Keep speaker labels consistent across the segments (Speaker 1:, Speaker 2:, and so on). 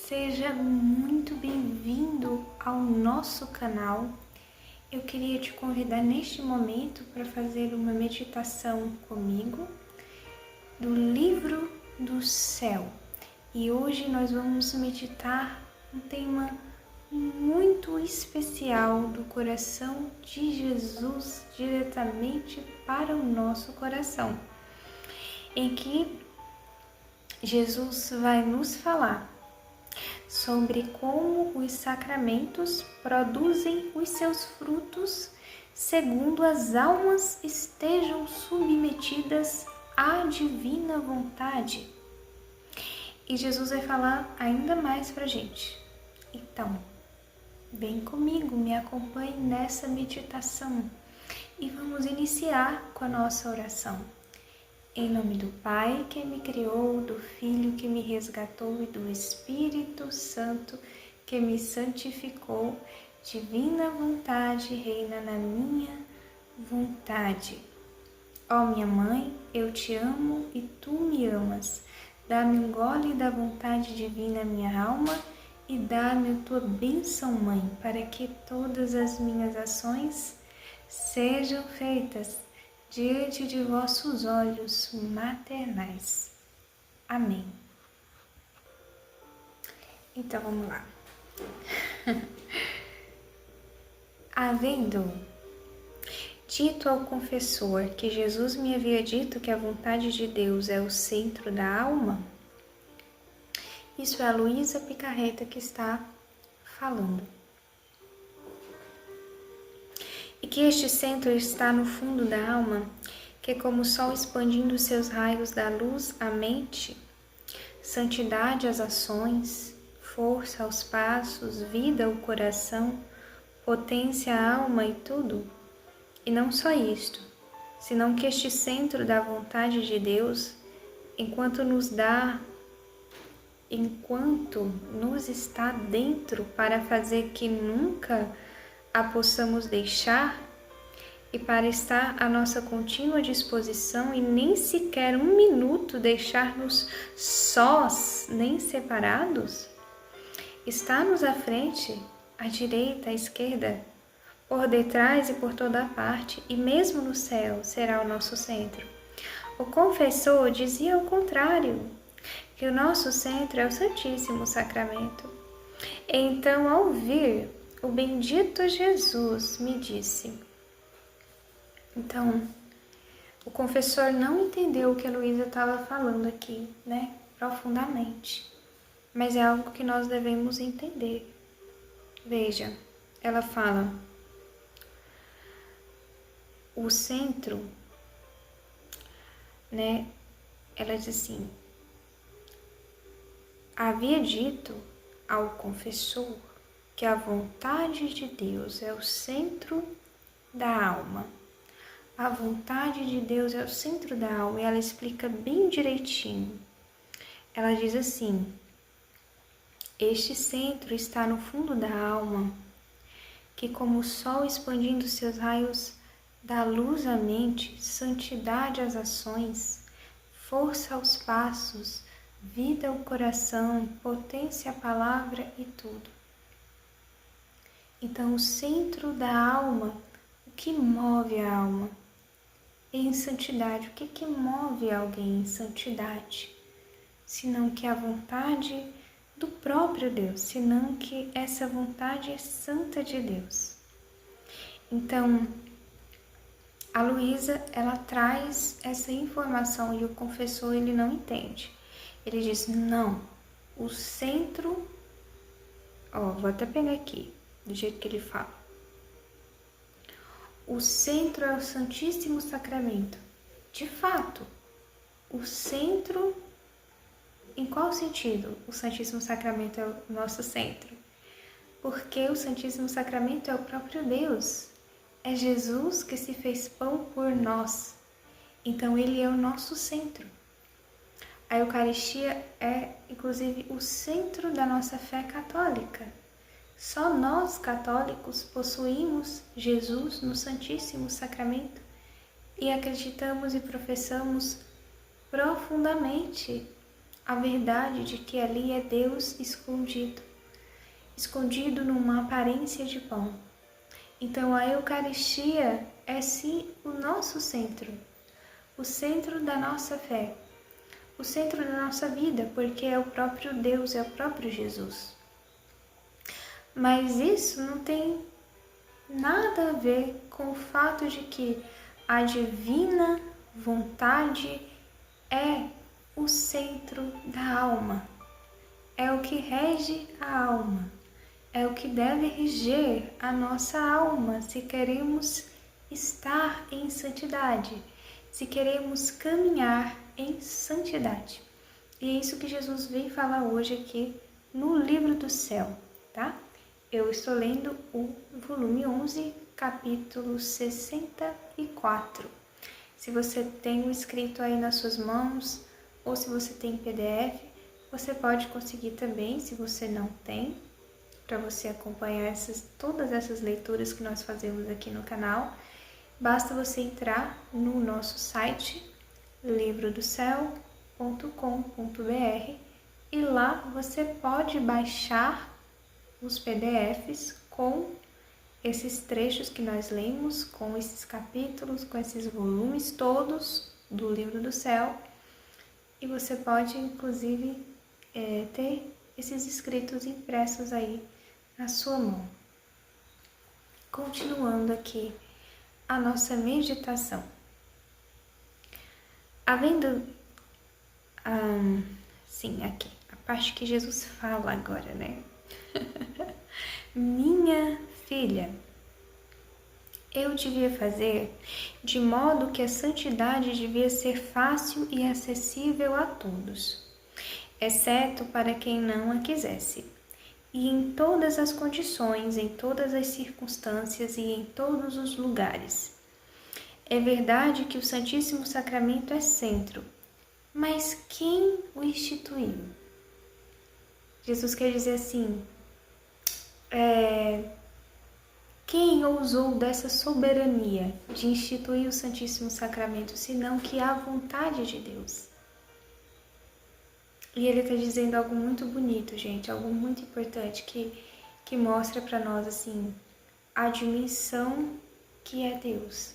Speaker 1: Seja muito bem-vindo ao nosso canal. Eu queria te convidar neste momento para fazer uma meditação comigo do livro do céu. E hoje nós vamos meditar um tema muito especial do coração de Jesus diretamente para o nosso coração, em que Jesus vai nos falar sobre como os sacramentos produzem os seus frutos segundo as almas estejam submetidas à divina vontade. E Jesus vai falar ainda mais pra gente. Então, vem comigo, me acompanhe nessa meditação e vamos iniciar com a nossa oração. Em nome do Pai que me criou, do Filho que me resgatou e do Espírito Santo que me santificou, divina vontade reina na minha vontade. Ó minha mãe, eu te amo e tu me amas. Dá-me um gole da vontade divina minha alma e dá-me a tua bênção, Mãe, para que todas as minhas ações sejam feitas diante de vossos olhos maternais. Amém. Então vamos lá. Havendo dito ao confessor que Jesus me havia dito que a vontade de Deus é o centro da alma, isso é a Luísa Picarreta que está falando. E que este centro está no fundo da alma, que como o sol expandindo seus raios dá luz à mente, santidade às ações, força aos passos, vida ao coração, potência à alma e tudo. E não só isto, senão que este centro da vontade de Deus, enquanto nos está dentro para fazer que nunca a possamos deixar e para estar à nossa contínua disposição e nem sequer um minuto deixar-nos sós nem separados, está-nos à frente, à direita, à esquerda, por detrás e por toda a parte, e mesmo no céu será o nosso centro. O confessor dizia o contrário, que o nosso centro é o Santíssimo Sacramento. Então, ao vir, o bendito Jesus me disse. Então, o confessor não entendeu o que a Luísa estava falando aqui, né? Profundamente. Mas é algo que nós devemos entender. Veja, ela fala, o centro, né? Ela diz assim, havia dito ao confessor que a vontade de Deus é o centro da alma. A vontade de Deus é o centro da alma e ela explica bem direitinho. Ela diz assim, este centro está no fundo da alma, que como o sol expandindo seus raios dá luz à mente, santidade às ações, força aos passos, vida ao coração, potência à palavra e tudo. Então, o centro da alma, o que move a alma? Em santidade, o que move alguém em santidade? Senão que a vontade do próprio Deus, senão que essa vontade é santa de Deus. Então, a Luísa, ela traz essa informação e o confessor, ele não entende. Ele diz, não, o centro, vou até pegar aqui, do jeito que ele fala. O centro é o Santíssimo Sacramento. De fato, o centro, em qual sentido o Santíssimo Sacramento é o nosso centro? Porque o Santíssimo Sacramento é o próprio Deus. É Jesus que se fez pão por nós. Então, ele é o nosso centro. A Eucaristia é, inclusive, o centro da nossa fé católica. Só nós, católicos, possuímos Jesus no Santíssimo Sacramento e acreditamos e professamos profundamente a verdade de que ali é Deus escondido numa aparência de pão. Então a Eucaristia é sim o nosso centro, o centro da nossa fé, o centro da nossa vida, porque é o próprio Deus, é o próprio Jesus. Mas isso não tem nada a ver com o fato de que a divina vontade é o centro da alma, é o que rege a alma, é o que deve reger a nossa alma se queremos estar em santidade, se queremos caminhar em santidade. E é isso que Jesus vem falar hoje aqui no Livro do Céu, tá? Eu estou lendo o volume 11, capítulo 64. Se você tem o escrito aí nas suas mãos, ou se você tem PDF, você pode conseguir também, se você não tem, para você acompanhar todas essas leituras que nós fazemos aqui no canal. Basta você entrar no nosso site, livrodocel.com.br, e lá você pode baixar os PDFs com esses trechos que nós lemos, com esses capítulos, com esses volumes todos do Livro do Céu. E você pode, inclusive, ter esses escritos impressos aí na sua mão. Continuando aqui a nossa meditação. Havendo, sim, aqui, a parte que Jesus fala agora, né? Minha filha, eu devia fazer de modo que a santidade devia ser fácil e acessível a todos, exceto para quem não a quisesse, e em todas as condições, em todas as circunstâncias e em todos os lugares. É verdade que o Santíssimo Sacramento é centro, mas quem o instituiu? Jesus quer dizer assim, quem ousou dessa soberania de instituir o Santíssimo Sacramento, senão que a vontade de Deus? E ele está dizendo algo muito bonito, gente, algo muito importante, que mostra para nós, assim, a dimensão que é Deus.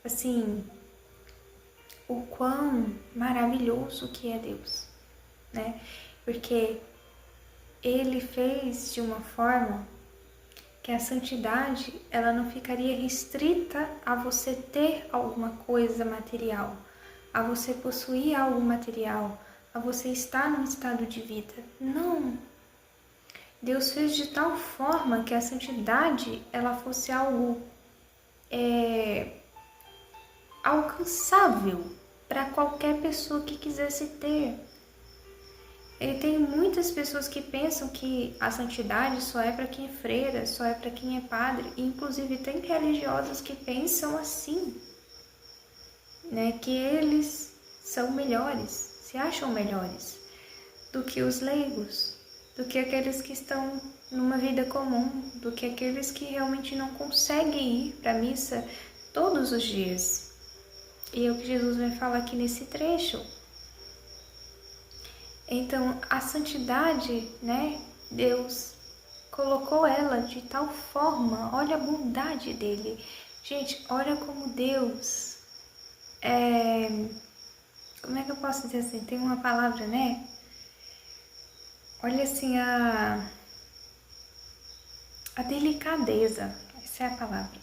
Speaker 1: Assim, o quão maravilhoso que é Deus, né? Porque ele fez de uma forma que a santidade, ela não ficaria restrita a você ter alguma coisa material, a você possuir algo material, a você estar num estado de vida. Não. Deus fez de tal forma que a santidade, ela fosse algo alcançável para qualquer pessoa que quisesse ter. E tem muitas pessoas que pensam que a santidade só é para quem é freira, só é para quem é padre. E, inclusive, tem religiosos que pensam assim, né? Que eles são melhores, se acham melhores do que os leigos, do que aqueles que estão numa vida comum, do que aqueles que realmente não conseguem ir para a missa todos os dias. E é o que Jesus vai falar aqui nesse trecho. Então, a santidade, né, Deus colocou ela de tal forma, olha a bondade dele. Gente, olha como Deus, como é que eu posso dizer assim, tem uma palavra, né? Olha assim, a delicadeza, essa é a palavra.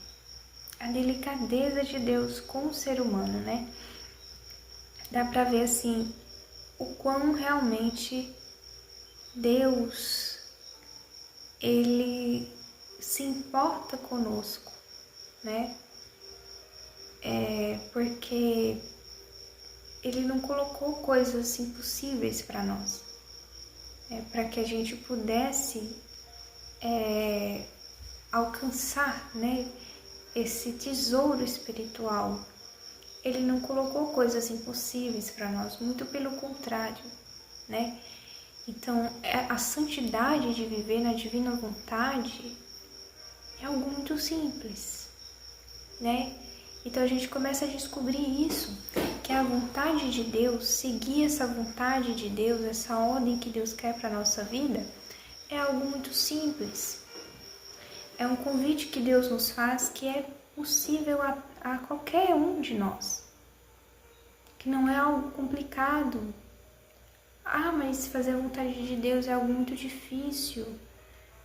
Speaker 1: A delicadeza de Deus com o ser humano, né? Dá pra ver assim, o quão realmente Deus, ele se importa conosco, né? Porque ele não colocou coisas impossíveis para nós, para que a gente pudesse alcançar, né, esse tesouro espiritual. Ele não colocou coisas impossíveis para nós, muito pelo contrário, né? Então, a santidade de viver na divina vontade é algo muito simples, né? Então a gente começa a descobrir isso, que a vontade de Deus, seguir essa vontade de Deus, essa ordem que Deus quer para a nossa vida, é algo muito simples. É um convite que Deus nos faz que é possível a qualquer um de nós. Que não é algo complicado. Mas fazer a vontade de Deus é algo muito difícil,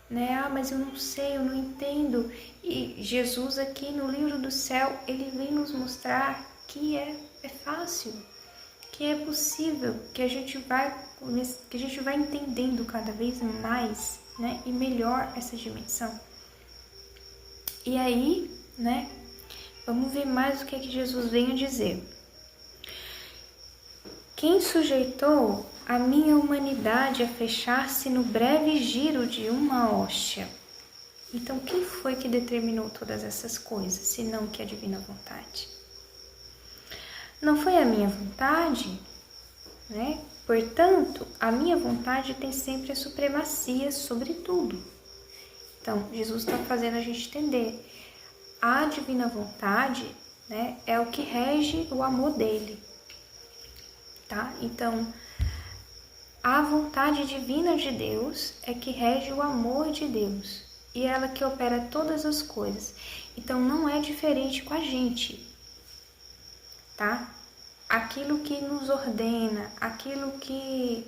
Speaker 1: né? Mas eu não sei, eu não entendo. E Jesus aqui no livro do céu, ele vem nos mostrar que é fácil, que é possível, que a gente vai entendendo cada vez mais, né? E melhor essa dimensão. E aí, né? Vamos ver mais o que Jesus vem a dizer. Quem sujeitou a minha humanidade a fechar-se no breve giro de uma hóstia? Então, quem foi que determinou todas essas coisas, senão que a divina vontade? Não foi a minha vontade, né? Portanto, a minha vontade tem sempre a supremacia sobre tudo. Então, Jesus está fazendo a gente entender. A divina vontade, né, é o que rege o amor dele. Tá? Então, a vontade divina de Deus é que rege o amor de Deus. E ela que opera todas as coisas. Então, não é diferente com a gente. Tá? Aquilo que nos ordena, aquilo que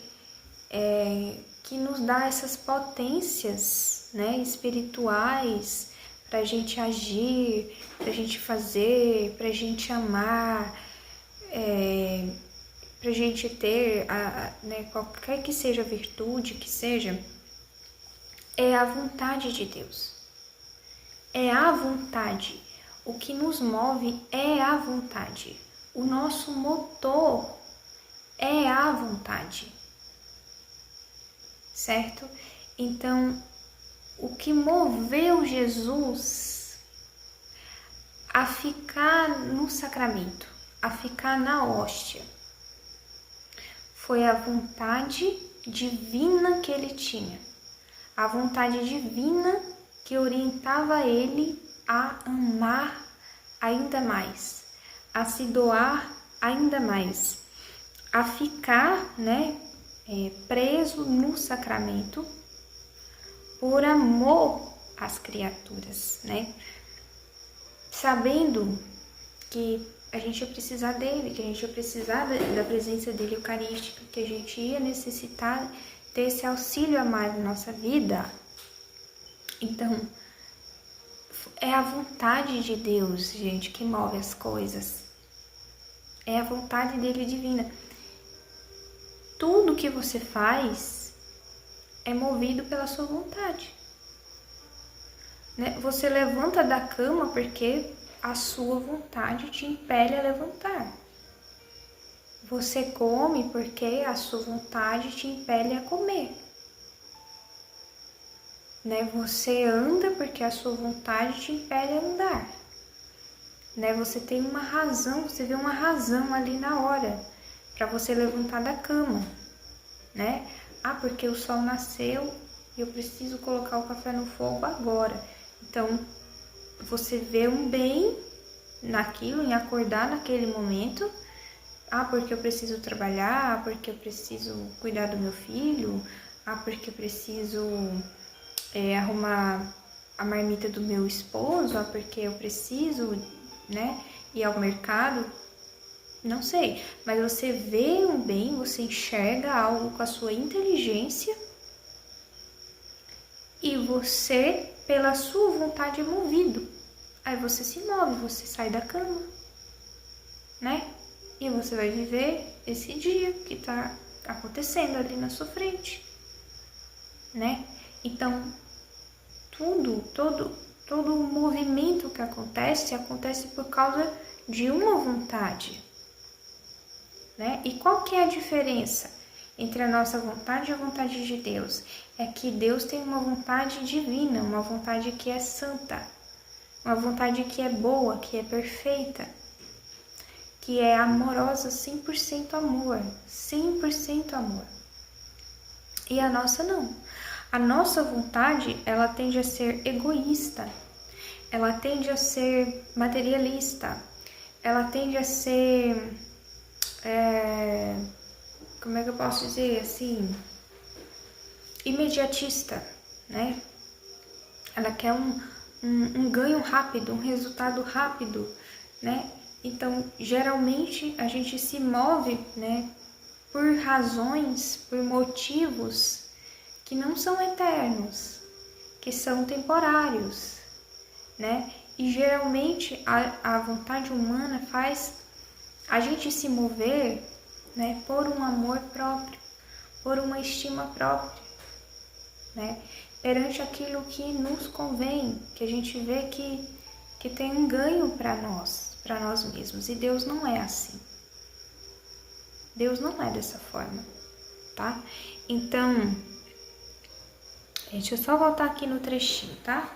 Speaker 1: nos dá essas potências, né, espirituais para a gente agir, para a gente fazer, para a gente amar, para a gente ter, né, qualquer que seja a virtude, que seja, é a vontade de Deus. É a vontade. O que nos move é a vontade. O nosso motor é a vontade. Certo? Então, o que moveu Jesus a ficar no sacramento, a ficar na hóstia, foi a vontade divina que ele tinha. A vontade divina que orientava ele a amar ainda mais, a se doar ainda mais, a ficar, né, preso no sacramento por amor às criaturas, né? Sabendo que a gente ia precisar dele, que a gente ia precisar da presença dele eucarística, que a gente ia necessitar ter esse auxílio a mais na nossa vida. Então, é a vontade de Deus, gente, que move as coisas. É a vontade dele divina. Tudo que você faz é movido pela sua vontade. Né? Você levanta da cama porque a sua vontade te impele a levantar. Você come porque a sua vontade te impele a comer. Né? Você anda porque a sua vontade te impele a andar. Né? Você tem uma razão, você vê uma razão ali na hora para você levantar da cama, né? Porque o sol nasceu e eu preciso colocar o café no fogo agora. Então, você vê um bem naquilo, em acordar naquele momento. Porque eu preciso trabalhar, porque eu preciso cuidar do meu filho, porque eu preciso arrumar a marmita do meu esposo, porque eu preciso, né, ir ao mercado. Não sei, mas você vê um bem, você enxerga algo com a sua inteligência e você, pela sua vontade, é movido. Aí você se move, você sai da cama, né? E você vai viver esse dia que tá acontecendo ali na sua frente, né? Então, todo o movimento que acontece por causa de uma vontade. Né? E qual que é a diferença entre a nossa vontade e a vontade de Deus? É que Deus tem uma vontade divina, uma vontade que é santa, uma vontade que é boa, que é perfeita, que é amorosa, 100% amor, 100% amor. E a nossa não. A nossa vontade, ela tende a ser egoísta, ela tende a ser materialista, ela tende a ser como é que eu posso dizer assim, imediatista, né? Ela quer um ganho rápido, um resultado rápido, né? Então, geralmente a gente se move, né, por razões, por motivos que não são eternos, que são temporários, né? E geralmente a vontade humana faz a gente se mover, né, por um amor próprio, por uma estima própria, né? Perante aquilo que nos convém, que a gente vê que tem um ganho para nós mesmos. E Deus não é assim. Deus não é dessa forma, tá? Então, deixa eu só voltar aqui no trechinho, tá?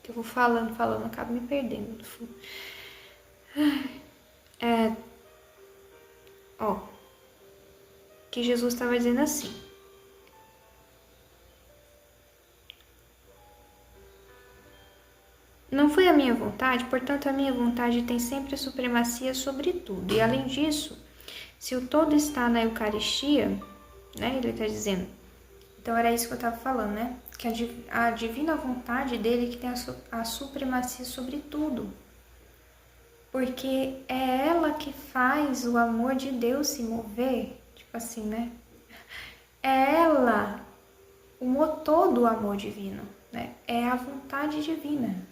Speaker 1: Que eu vou falando, acabo me perdendo. Que Jesus estava dizendo assim: não foi a minha vontade, portanto a minha vontade tem sempre a supremacia sobre tudo. E além disso, se o todo está na Eucaristia, né, ele está dizendo, então era isso que eu estava falando, né, que a divina vontade dele que tem a supremacia sobre tudo. Porque é ela que faz o amor de Deus se mover, tipo assim, né? É ela o motor do amor divino, né? É a vontade divina.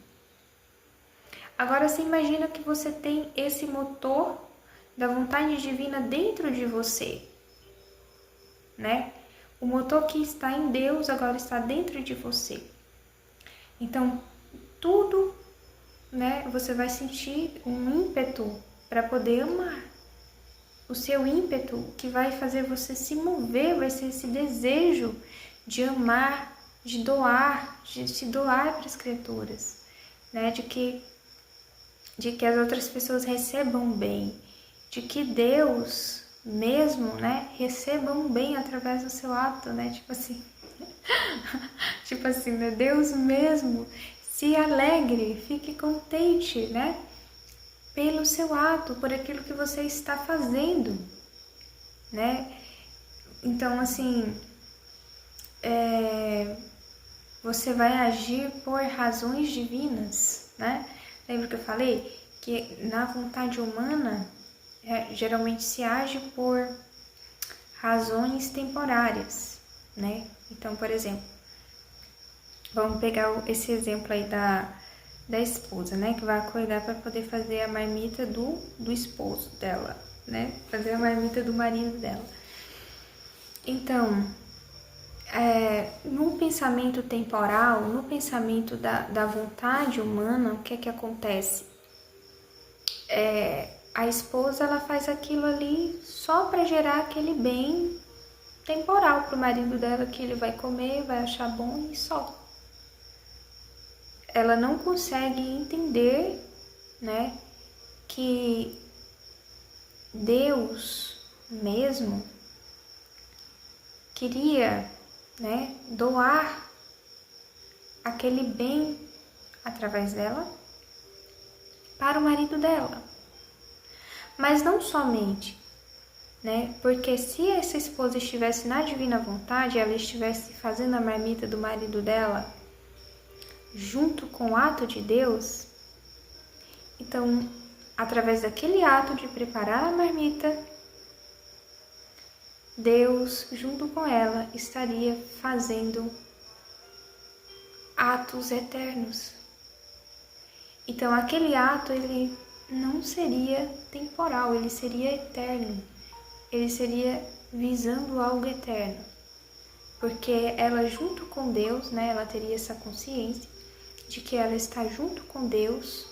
Speaker 1: Agora você imagina que você tem esse motor da vontade divina dentro de você, né? O motor que está em Deus agora está dentro de você. Então, tudo, né, você vai sentir um ímpeto para poder amar. O seu ímpeto que vai fazer você se mover vai ser esse desejo de amar, de se doar para as criaturas, né? De que as outras pessoas recebam bem, de que Deus mesmo, né, receba um bem através do seu ato, né? Tipo assim, né? Deus mesmo se alegre, fique contente, né? Pelo seu ato, por aquilo que você está fazendo, né? Então, assim, você vai agir por razões divinas, né? Lembra que eu falei que na vontade humana geralmente se age por razões temporárias, né? Então, por exemplo, vamos pegar esse exemplo aí da esposa, né? Que vai acordar para poder fazer a marmita do esposo dela, né? Fazer a marmita do marido dela. Então, no pensamento temporal, no pensamento da vontade humana, o que é que acontece? A esposa, ela faz aquilo ali só para gerar aquele bem temporal para o marido dela, que ele vai comer, vai achar bom e só. Ela não consegue entender, né, que Deus mesmo queria, né, doar aquele bem através dela para o marido dela. Mas não somente, né? Porque se essa esposa estivesse na divina vontade, ela estivesse fazendo a marmita do marido dela junto com o ato de Deus, então, através daquele ato de preparar a marmita, Deus, junto com ela, estaria fazendo atos eternos. Então, aquele ato, ele não seria temporal, ele seria eterno. Ele seria visando algo eterno. Porque ela, junto com Deus, né, ela teria essa consciência de que ela está junto com Deus,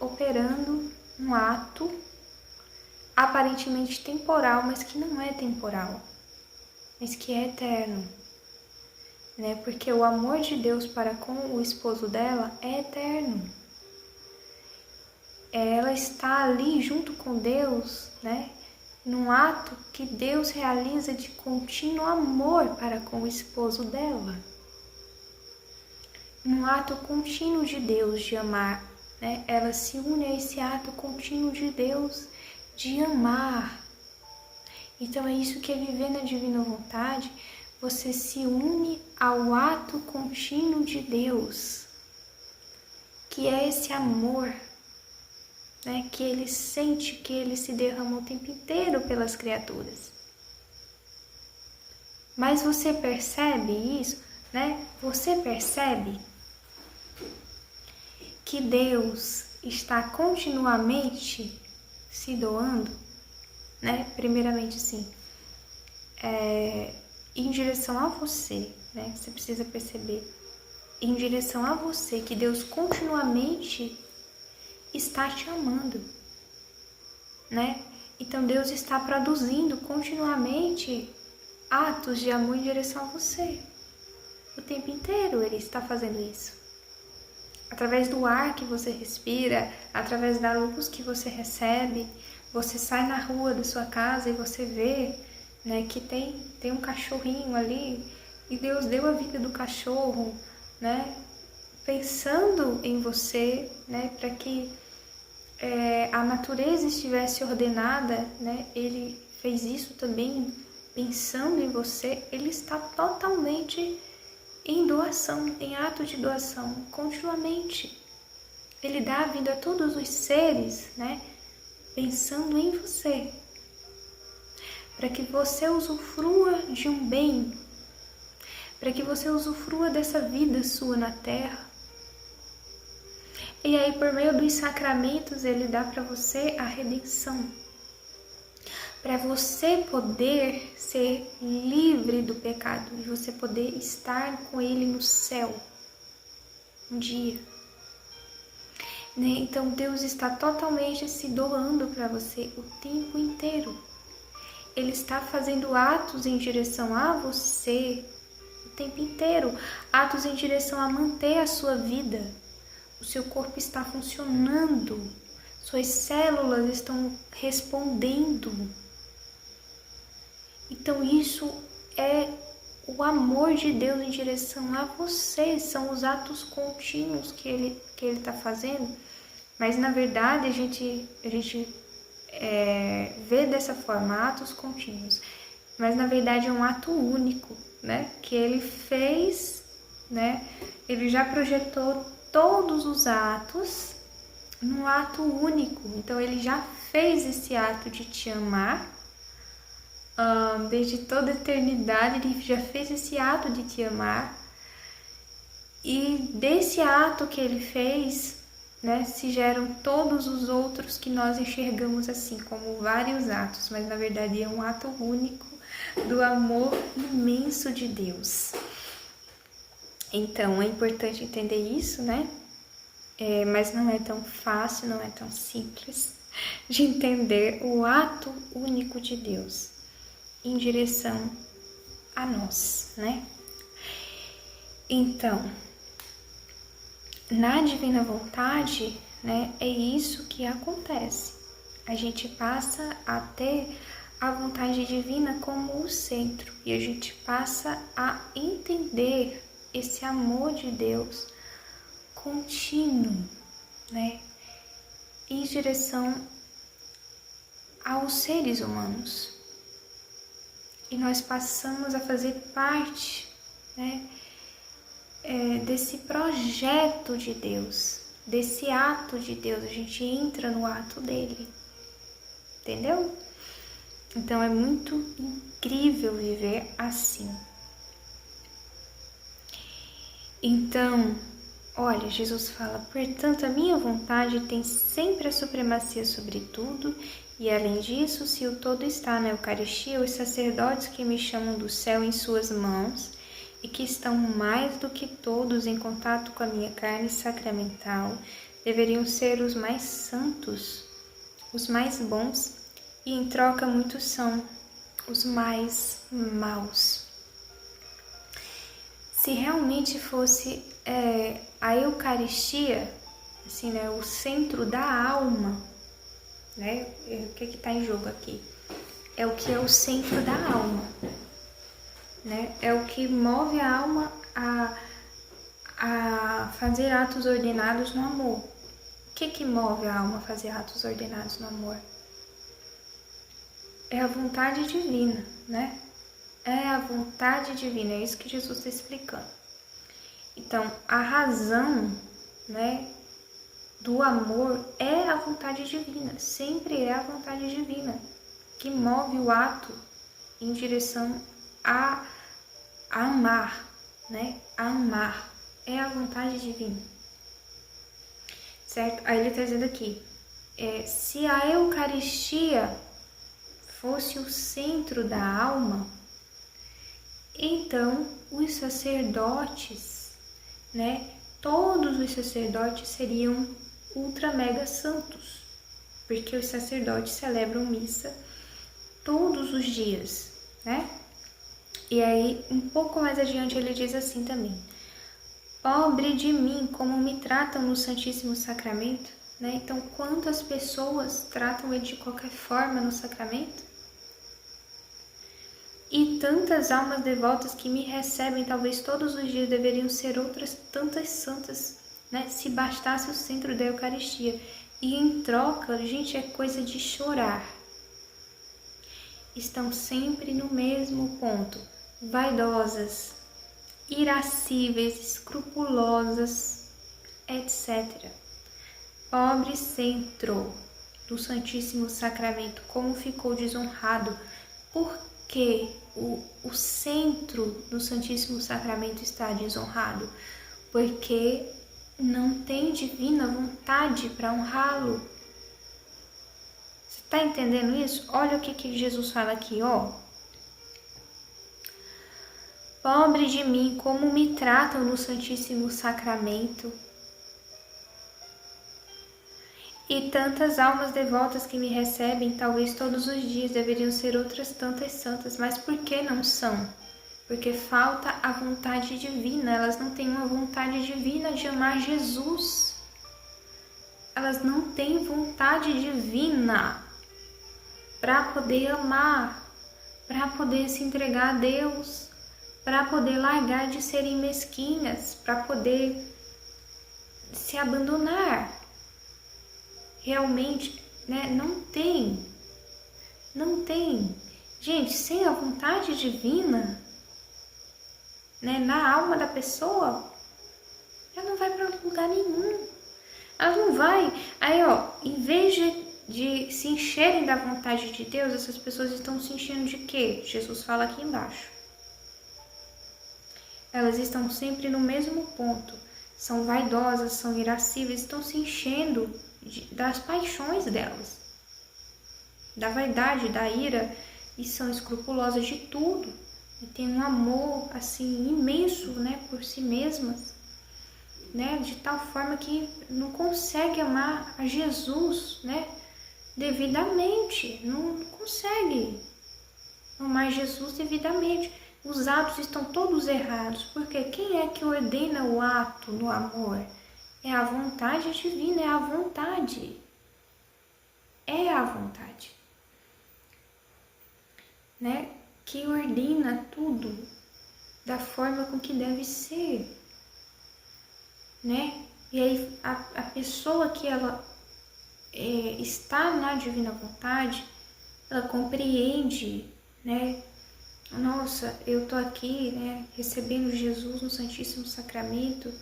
Speaker 1: operando um ato aparentemente temporal, mas que não é temporal, mas que é eterno, né? Porque o amor de Deus para com o esposo dela é eterno. Ela está ali junto com Deus, né? Num ato que Deus realiza de contínuo amor para com o esposo dela. Num ato contínuo de Deus de amar, né? Ela se une a esse ato contínuo de Deus de amar, Então é isso que é viver na divina vontade. Você se une ao ato contínuo de Deus, que é esse amor, né, que Ele sente, que Ele se derrama o tempo inteiro pelas criaturas. Mas você percebe isso, né? Você percebe que Deus está continuamente se doando, né? Primeiramente, sim, em direção a você, né? Você precisa perceber, em direção a você, que Deus continuamente está te amando, né? Então Deus está produzindo continuamente atos de amor em direção a você. O tempo inteiro Ele está fazendo isso. Através do ar que você respira, através da luz que você recebe, você sai na rua da sua casa e você vê, né, que tem um cachorrinho ali e Deus deu a vida do cachorro, né, pensando em você, né, para que a natureza estivesse ordenada, né, Ele fez isso também pensando em você. Ele está totalmente em doação, em ato de doação, continuamente. Ele dá a vida a todos os seres, né, pensando em você, para que você usufrua de um bem, para que você usufrua dessa vida sua na Terra. E aí, por meio dos sacramentos, Ele dá para você a redenção, para você poder ser livre do pecado e você poder estar com Ele no céu um dia. Né? Então Deus está totalmente se doando para você o tempo inteiro. Ele está fazendo atos em direção a você o tempo inteiro, atos em direção a manter a sua vida. O seu corpo está funcionando, suas células estão respondendo. Então isso é o amor de Deus em direção a você, são os atos contínuos que Ele está fazendo. Mas na verdade a gente vê dessa forma, atos contínuos. Mas na verdade é um ato único, né? Que Ele fez, né? Ele já projetou todos os atos num ato único. Então Ele já fez esse ato de te amar. Desde toda a eternidade Ele já fez esse ato de te amar. E desse ato que Ele fez, né, se geram todos os outros que nós enxergamos assim, como vários atos, mas na verdade é um ato único do amor imenso de Deus. Então é importante entender isso, né? Mas não é tão fácil, não é tão simples de entender o ato único de Deus em direção a nós, né? Então, na divina vontade, né, é isso que acontece. A gente passa a ter a vontade divina como o centro e a gente passa a entender esse amor de Deus contínuo, né, em direção aos seres humanos. E nós passamos a fazer parte, né, desse projeto de Deus, desse ato de Deus. A gente entra no ato dele, entendeu? Então é muito incrível viver assim. Então, olha, Jesus fala: portanto, a minha vontade tem sempre a supremacia sobre tudo, e além disso, se o todo está na Eucaristia, os sacerdotes que me chamam do céu em suas mãos, e que estão mais do que todos em contato com a minha carne sacramental, deveriam ser os mais santos, os mais bons, e em troca muitos são os mais maus. Se realmente fosse a Eucaristia, assim, né, o centro da alma, né, o que está em jogo aqui? É o que é o centro da alma, né? É o que move a alma a fazer atos ordenados no amor. O que move a alma a fazer atos ordenados no amor? é a vontade divina, né? É a vontade divina, é isso que Jesus está explicando. Então, a razão, né, do amor é a vontade divina, sempre é a vontade divina que move o ato em direção a amar, né? A amar é a vontade divina, certo? Aí ele está dizendo aqui, se a Eucaristia fosse o centro da alma, então os sacerdotes, né? Todos os sacerdotes seriam ultra mega santos, porque os sacerdotes celebram missa todos os dias, né? E aí, um pouco mais adiante, ele diz assim também: pobre de mim, como me tratam no Santíssimo Sacramento, né? Então, quantas pessoas tratam ele de qualquer forma no sacramento? E tantas almas devotas que me recebem, talvez todos os dias, deveriam ser outras tantas santas, né? Se bastasse o centro da Eucaristia. E em troca, gente, é coisa de chorar. Estão sempre no mesmo ponto, vaidosas, irascíveis, escrupulosas, etc. Pobre centro do Santíssimo Sacramento, como ficou desonrado, porque o centro do Santíssimo Sacramento está desonrado, porque não tem divina vontade para honrá-lo. Você está entendendo isso? Olha o que Jesus fala aqui, ó. Pobre de mim, como me tratam no Santíssimo Sacramento. E tantas almas devotas que me recebem, talvez todos os dias, deveriam ser outras tantas santas, mas por que não são? Porque falta a vontade divina, elas não têm uma vontade divina de amar Jesus. Elas não têm vontade divina para poder amar, para poder se entregar a Deus, para poder largar de serem mesquinhas, para poder se abandonar. Realmente, né? Não tem. Gente, sem a vontade divina, né, na alma da pessoa, ela não vai para lugar nenhum. Ela não vai. Aí, ó, em vez de se encherem da vontade de Deus, essas pessoas estão se enchendo de quê? Jesus fala aqui embaixo. Elas estão sempre no mesmo ponto. São vaidosas, são irascíveis, estão se enchendo das paixões delas, da vaidade, da ira, e são escrupulosas de tudo. E tem um amor assim imenso, né, por si mesmas, né, de tal forma que não consegue amar a Jesus, né, devidamente, não consegue amar Jesus devidamente. Os atos estão todos errados, porque quem é que ordena o ato no amor? É a vontade divina, é a vontade. É a vontade, né, que ordena tudo da forma com que deve ser, né? E aí a pessoa que ela está na divina vontade, ela compreende, né? Nossa, eu tô aqui, né, recebendo Jesus no Santíssimo Sacramento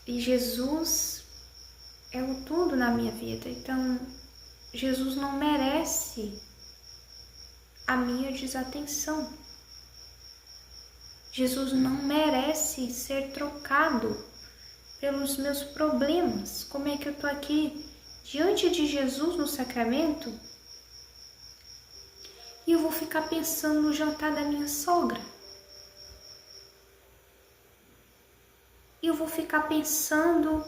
Speaker 1: e Jesus é o tudo na minha vida. Então, Jesus não merece a minha desatenção. Jesus não merece ser trocado pelos meus problemas. Como é que eu tô aqui diante de Jesus no sacramento e eu vou ficar pensando no jantar da minha sogra? E eu vou ficar pensando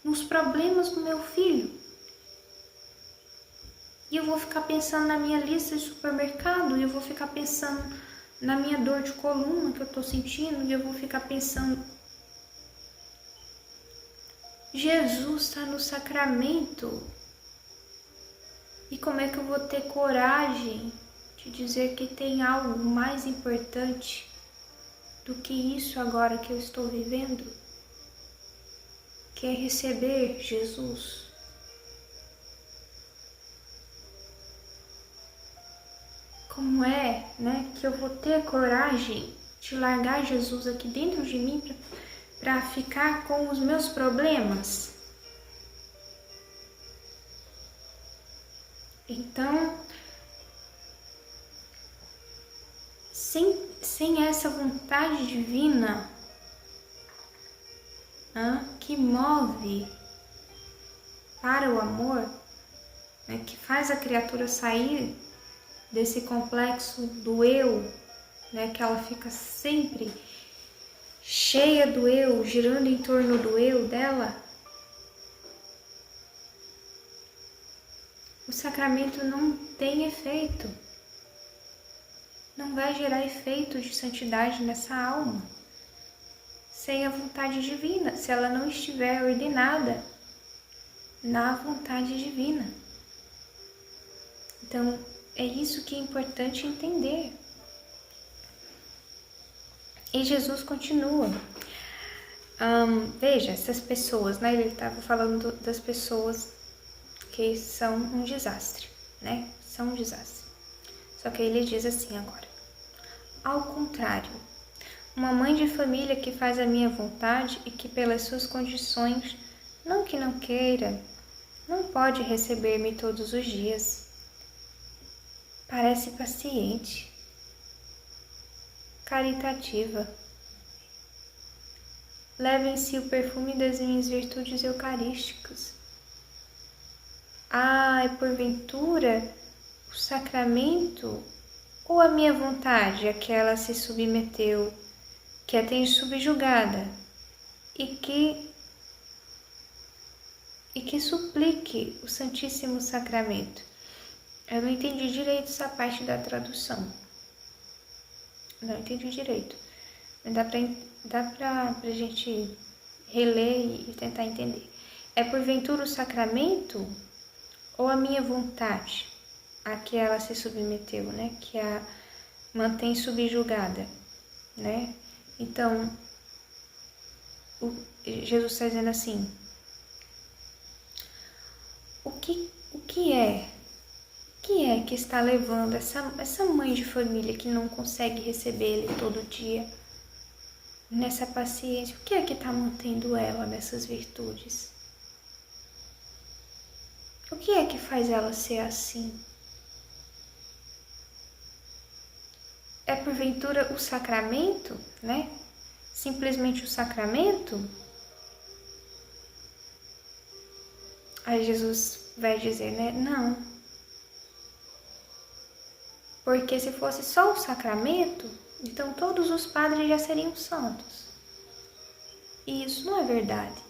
Speaker 1: nos problemas do meu filho? E eu vou ficar pensando na minha lista de supermercado? E eu vou ficar pensando na minha dor de coluna que eu tô sentindo? E eu vou ficar pensando... Jesus está no sacramento. E como é que eu vou ter coragem de dizer que tem algo mais importante do que isso agora que eu estou vivendo? Que é receber Jesus. como é, né, que eu vou ter coragem de largar Jesus aqui dentro de mim para ficar com os meus problemas? Então, sem essa vontade divina, que move para o amor, né, que faz a criatura sair desse complexo do eu, né, que ela fica sempre cheia do eu, girando em torno do eu dela, o sacramento não tem efeito. Não vai gerar efeito de santidade nessa alma sem a vontade divina, se ela não estiver ordenada na vontade divina. Então, é isso que é importante entender. E Jesus continua. Veja, essas pessoas, né? Ele estava falando das pessoas que são um desastre, né? São um desastre. Só que ele diz assim agora. Ao contrário, uma mãe de família que faz a minha vontade e que pelas suas condições, não que não queira, não pode receber-me todos os dias. Parece paciente, caritativa. Leva em si o perfume das minhas virtudes eucarísticas. É porventura o sacramento ou a minha vontade a que ela se submeteu, que a tem subjugada e que suplique o Santíssimo Sacramento? Eu não entendi direito essa parte da tradução. Não entendi direito. Mas dá pra gente reler e tentar entender. É porventura o sacramento ou a minha vontade a que ela se submeteu, né? Que a mantém subjugada, né? Então, Jesus está dizendo assim, o que é que está levando essa mãe de família que não consegue receber ele todo dia nessa paciência? O que é que está mantendo ela nessas virtudes? O que é que faz ela ser assim? É porventura o sacramento, né? Simplesmente o sacramento? Aí Jesus vai dizer, né? Não. Porque se fosse só o sacramento, então todos os padres já seriam santos. E isso não é verdade.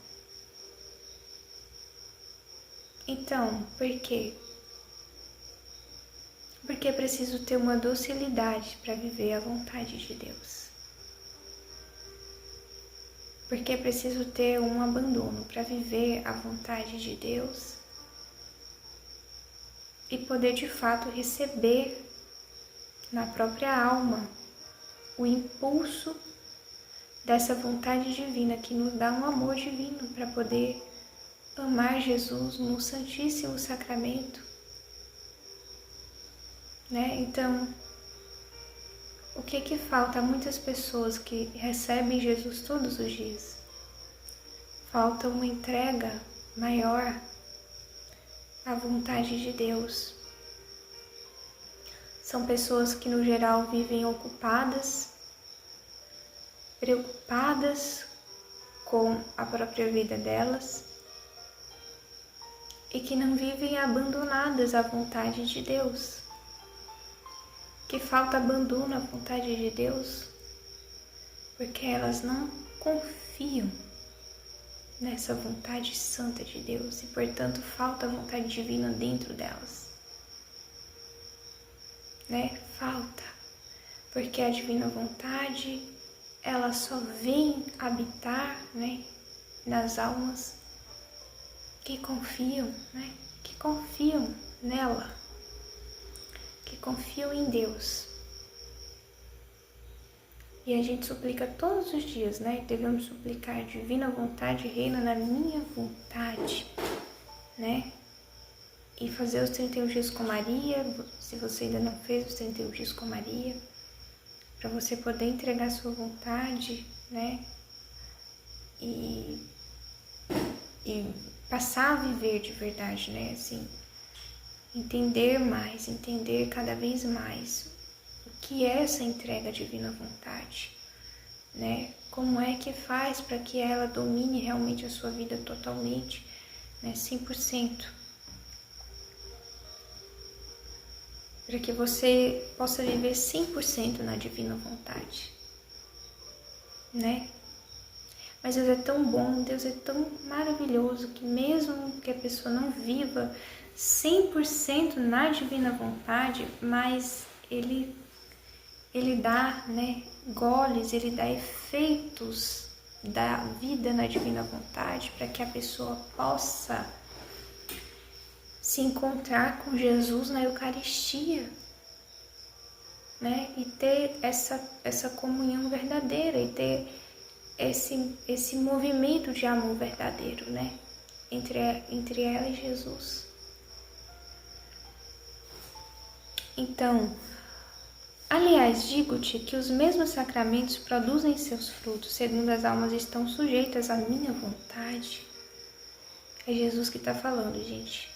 Speaker 1: Então, por quê? Porque é preciso ter uma docilidade para viver a vontade de Deus. Porque é preciso ter um abandono para viver a vontade de Deus e poder de fato receber na própria alma o impulso dessa vontade divina que nos dá um amor divino para poder amar Jesus no Santíssimo Sacramento, né? Então, o que falta a muitas pessoas que recebem Jesus todos os dias? Falta uma entrega maior à vontade de Deus. São pessoas que, no geral, vivem ocupadas, preocupadas com a própria vida delas e que não vivem abandonadas à vontade de Deus. Que falta abandono à vontade de Deus porque elas não confiam nessa vontade santa de Deus e, portanto, falta a vontade divina dentro delas. Né? Falta, porque a divina vontade, ela só vem habitar, né, nas almas que confiam, né, que confiam nela, que confiam em Deus. E a gente suplica todos os dias, né? Devemos suplicar, divina vontade reina na minha vontade, né? E fazer os 31 dias com Maria, Se você ainda não fez os 31 dias com Maria, para você poder entregar sua vontade, né? E passar a viver de verdade, né? Assim, entender mais, entender cada vez mais o que é essa entrega à divina vontade, né? Como é que faz para que ela domine realmente a sua vida totalmente, né? 100%. Para que você possa viver 100% na divina vontade, né? Mas Deus é tão bom, Deus é tão maravilhoso, que mesmo que a pessoa não viva 100% na divina vontade, mas Ele dá, né, goles, Ele dá efeitos da vida na divina vontade, para que a pessoa possa se encontrar com Jesus na Eucaristia, né, e ter essa comunhão verdadeira, e ter esse movimento de amor verdadeiro, né, entre ela e Jesus. Então, aliás, digo-te que os mesmos sacramentos produzem seus frutos, segundo as almas estão sujeitas à minha vontade. É Jesus que está falando, gente.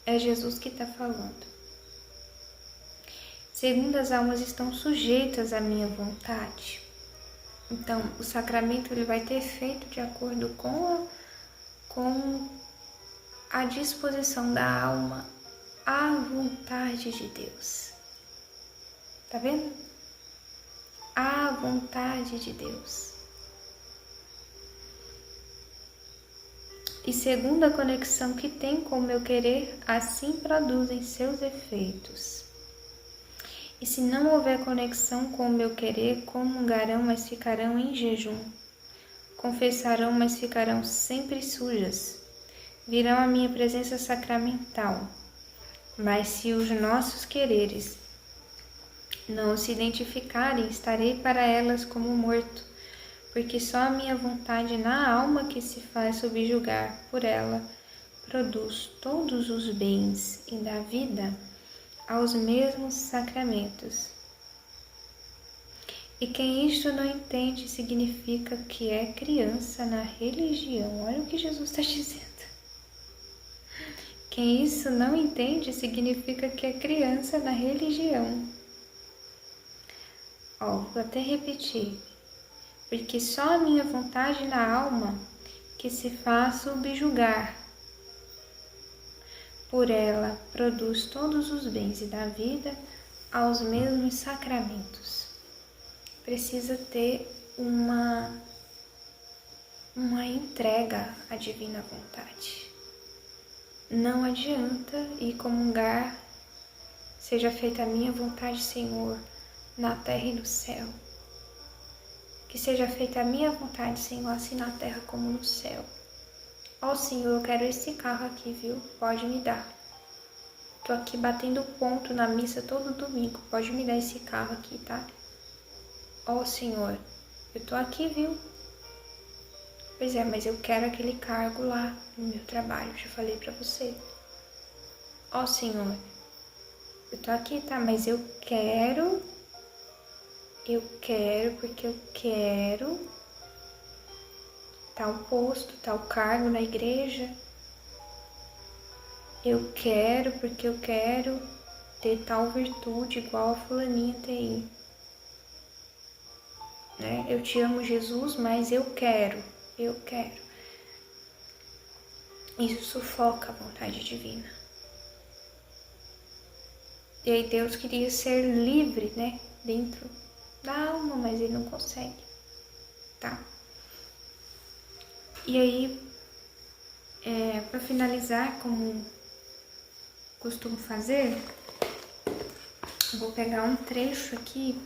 Speaker 1: É Jesus que está falando. Segundo as almas estão sujeitas à minha vontade. Então, o sacramento ele vai ter efeito de acordo com a disposição da alma à vontade de Deus. Tá vendo? À vontade de Deus. E segundo a conexão que tem com o meu querer, assim produzem seus efeitos. E se não houver conexão com o meu querer, comungarão, mas ficarão em jejum. Confessarão, mas ficarão sempre sujas. Virão à minha presença sacramental. Mas se os nossos quereres não se identificarem, estarei para elas como morto, porque só a minha vontade na alma que se faz subjugar por ela produz todos os bens e dá vida aos mesmos sacramentos. E quem isto não entende significa que é criança na religião. Olha o que Jesus está dizendo. Quem isso não entende significa que é criança na religião. Vou até repetir. Porque só a minha vontade na alma que se faz subjugar por ela produz todos os bens e dá vida aos mesmos sacramentos. Precisa ter uma entrega à divina vontade. Não adianta ir comungar, seja feita a minha vontade, Senhor, na terra e no céu. Que seja feita a minha vontade, Senhor, assim na terra como no céu. Senhor, eu quero esse carro aqui, viu? Pode me dar. Tô aqui batendo ponto na missa todo domingo. Pode me dar esse carro aqui, tá? Senhor, eu tô aqui, viu? Pois é, mas eu quero aquele cargo lá no meu trabalho, já falei pra você. Senhor, eu tô aqui, tá? Mas eu quero porque eu quero tal posto, tal cargo na igreja. Eu quero porque eu quero ter tal virtude igual a fulaninha tem. Né? Eu te amo, Jesus, mas eu quero. Isso sufoca a vontade divina. E aí Deus queria ser livre, né? Dentro da alma, mas ele não consegue, tá? E aí, para finalizar, como costumo fazer, eu vou pegar um trecho aqui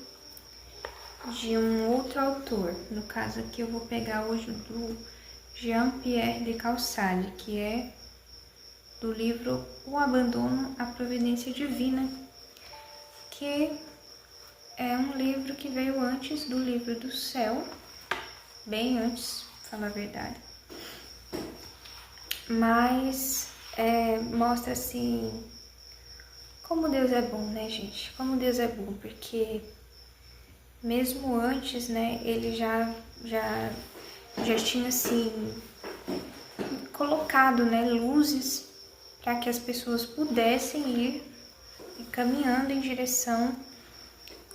Speaker 1: de um outro autor. No caso aqui eu vou pegar hoje do Jean-Pierre de Caussade, que é do livro O Abandono à Providência Divina, que é um livro que veio antes do livro do céu, bem antes, pra falar a verdade. Mas mostra assim Como Deus é bom, né, gente? Como Deus é bom, porque mesmo antes, né, ele já tinha, assim, colocado, né, luzes para que as pessoas pudessem ir caminhando em direção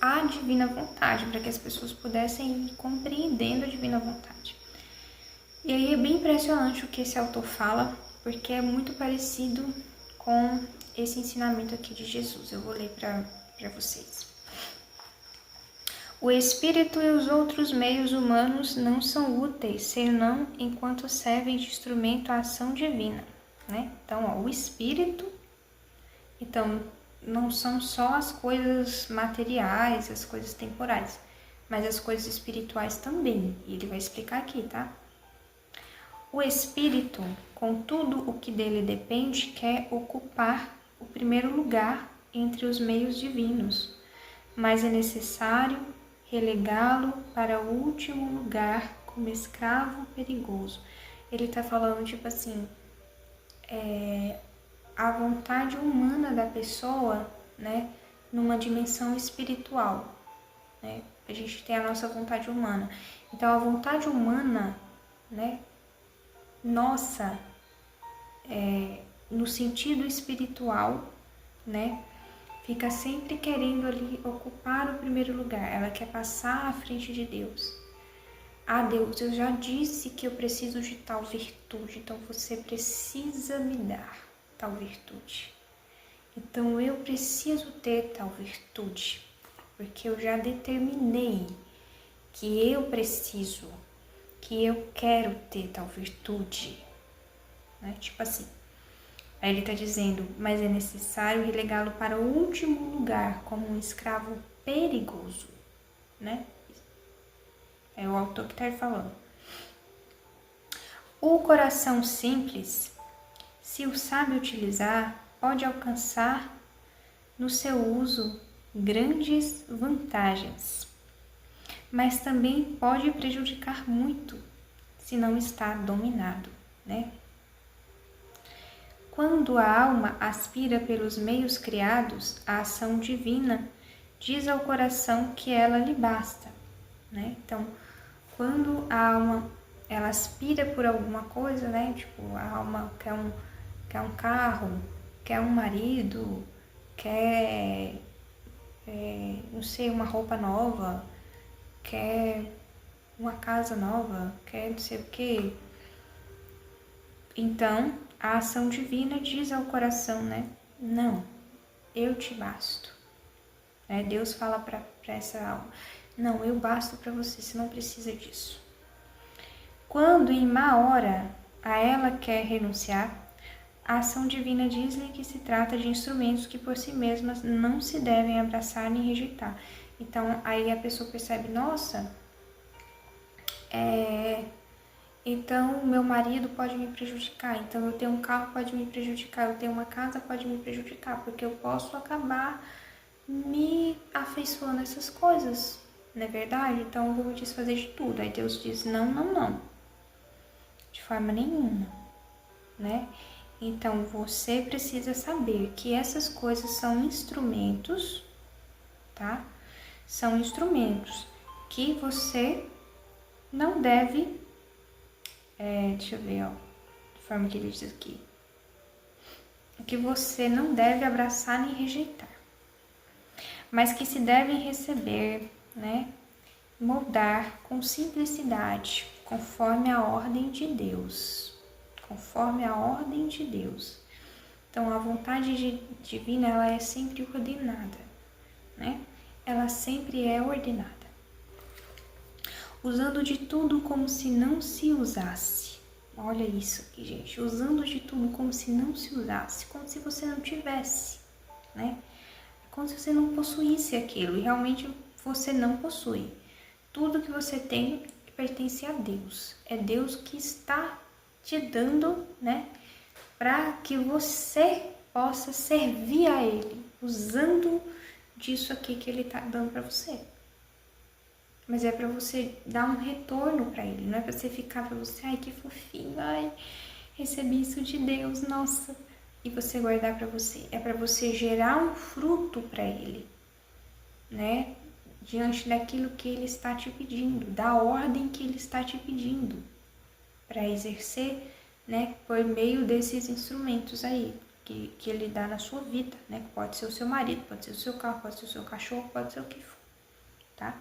Speaker 1: à divina vontade, para que as pessoas pudessem ir compreendendo a divina vontade. E aí é bem impressionante o que esse autor fala, porque é muito parecido com esse ensinamento aqui de Jesus. Eu vou ler para vocês. O espírito e os outros meios humanos não são úteis, senão enquanto servem de instrumento à ação divina, né? Então, ó, o espírito, então, não são só as coisas materiais, as coisas temporais, mas as coisas espirituais também. E ele vai explicar aqui, tá? O espírito, com tudo o que dele depende, quer ocupar o primeiro lugar entre os meios divinos, mas é necessário relegá-lo para o último lugar como escravo perigoso. Ele está falando, tipo assim, a vontade humana da pessoa, né, numa dimensão espiritual, né? A gente tem a nossa vontade humana. Então, a vontade humana, né, nossa, no sentido espiritual, né, fica sempre querendo ali ocupar o primeiro lugar. Ela quer passar à frente de Deus. Ah, Deus, eu já disse que eu preciso de tal virtude, então você precisa me dar tal virtude. Então eu preciso ter tal virtude, porque eu já determinei que eu preciso, que eu quero ter tal virtude, né? Tipo assim. Aí ele está dizendo, mas é necessário relegá-lo para o último lugar como um escravo perigoso, né? É o autor que está falando. O coração simples, se o sabe utilizar, pode alcançar no seu uso grandes vantagens, mas também pode prejudicar muito se não está dominado, né? Quando a alma aspira pelos meios criados, a ação divina diz ao coração que ela lhe basta, né? Então, quando a alma ela aspira por alguma coisa, né? Tipo, a alma quer um carro, quer um marido, quer, não sei, uma roupa nova, quer uma casa nova, quer não sei o quê. Então, a ação divina diz ao coração, né? Não, eu te basto. Deus fala para essa alma, não, eu basto para você, você não precisa disso. Quando em má hora a ela quer renunciar, a ação divina diz-lhe que se trata de instrumentos que por si mesmas não se devem abraçar nem rejeitar. Então, aí a pessoa percebe, nossa, então meu marido pode me prejudicar, então eu tenho um carro pode me prejudicar, eu tenho uma casa pode me prejudicar, porque eu posso acabar me afeiçoando a essas coisas, não é verdade? Então eu vou me desfazer de tudo. Aí Deus diz, não, não, não, de forma nenhuma, né? Então você precisa saber que essas coisas são instrumentos, tá? São instrumentos que você não deve, deixa eu ver, ó, de forma que ele diz aqui, que você não deve abraçar nem rejeitar, mas que se devem receber, né, moldar com simplicidade, conforme a ordem de Deus, conforme a ordem de Deus. Então, a vontade divina, ela é sempre ordenada, né? Ela sempre é ordenada. Usando de tudo como se não se usasse. Olha isso aqui, gente. Usando de tudo como se não se usasse, como se você não tivesse, né? Como se você não possuísse aquilo, e realmente você não possui. Tudo que você tem pertence a Deus. É Deus que está te dando, né? Para que você possa servir a Ele, usando disso aqui que Ele está dando para você. Mas é para você dar um retorno para Ele, não é para você ficar para você, ai que fofinho, ai, recebi isso de Deus, nossa. e você guardar para você. É para você gerar um fruto para ele, né? Diante daquilo que ele está te pedindo, da ordem que ele está te pedindo, para exercer, né? Por meio desses instrumentos aí que ele dá na sua vida, né? Pode ser o seu marido, pode ser o seu carro, pode ser o seu cachorro, pode ser o que for, tá?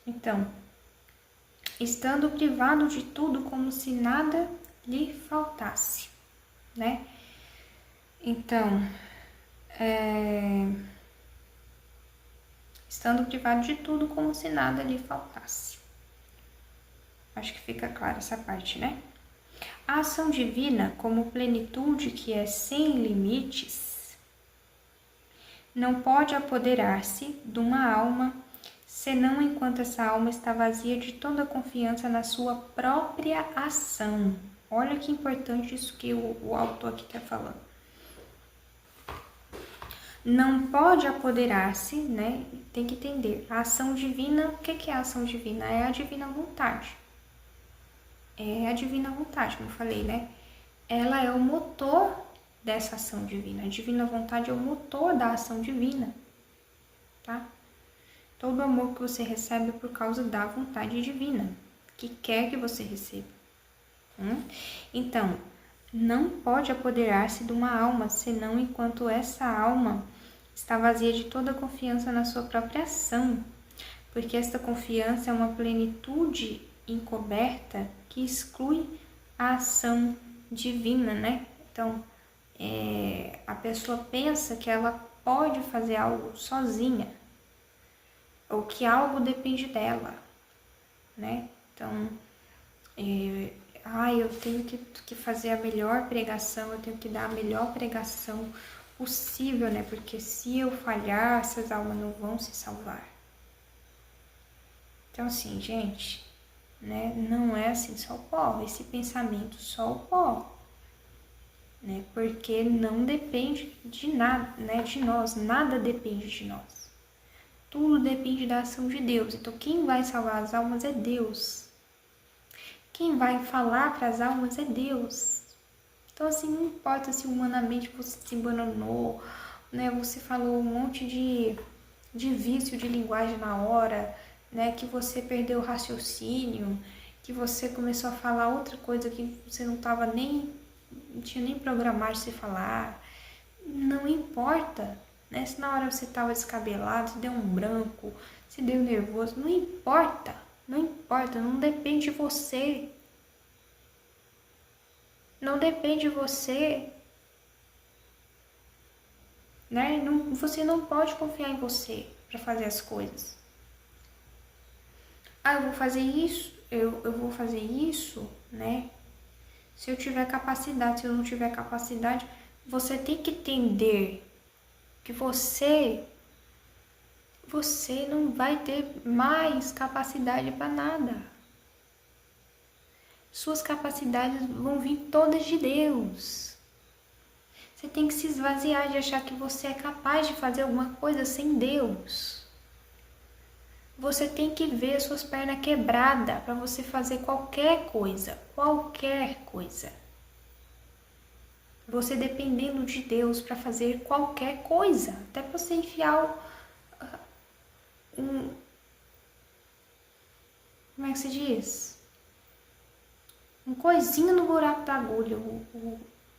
Speaker 1: Então, estando privado de tudo como se nada lhe faltasse, né? Então, estando privado de tudo como se nada lhe faltasse. Acho que fica clara essa parte, né? A ação divina, como plenitude que é sem limites, não pode apoderar-se de uma alma, senão enquanto essa alma está vazia de toda confiança na sua própria ação. Olha que importante isso que o autor aqui está falando. Não pode apoderar-se, né? Tem que entender. A ação divina, o que é a ação divina? É a divina vontade. É a divina vontade, como eu falei, né? Ela é o motor dessa ação divina. A divina vontade é o motor da ação divina, tá? Todo amor que você recebe é por causa da vontade divina, que quer que você receba. Então, não pode apoderar-se de uma alma, senão enquanto essa alma está vazia de toda confiança na sua própria ação, porque esta confiança é uma plenitude encoberta que exclui a ação divina, né? Então, a pessoa pensa que ela pode fazer algo sozinha, ou que algo depende dela, né? Então, eu tenho que fazer a melhor pregação, eu tenho que dar a melhor pregação possível, né? Porque se eu falhar, essas almas não vão se salvar. Então, assim, gente, né? Não é assim só o pó, esse pensamento só o pó, né? Porque não depende de nada, né? De nós, nada depende de nós. Tudo depende da ação de Deus. Então, quem vai salvar as almas é Deus. Quem vai falar para as almas é Deus. Então, assim, não importa se humanamente você se embananou, né? Você falou um monte de vício de linguagem na hora, né? Que você perdeu o raciocínio, que você começou a falar outra coisa que você não tinha nem programado de se falar. Não importa, né? Se na hora você estava descabelado, se deu um branco, se deu nervoso, não importa. Não importa, não depende de você. Não depende de você. Né? Você não pode confiar em você para fazer as coisas. Eu vou fazer isso, eu vou fazer isso, né? Se eu tiver capacidade, se eu não tiver capacidade, você tem que entender que você não vai ter mais capacidade para nada. Suas capacidades vão vir todas de Deus. Você tem que se esvaziar de achar que você é capaz de fazer alguma coisa sem Deus. Você tem que ver suas pernas quebradas para você fazer qualquer coisa. Qualquer coisa. Você dependendo de Deus para fazer qualquer coisa. Até para você enfiar como é que se diz? Um coisinho no buraco da agulha.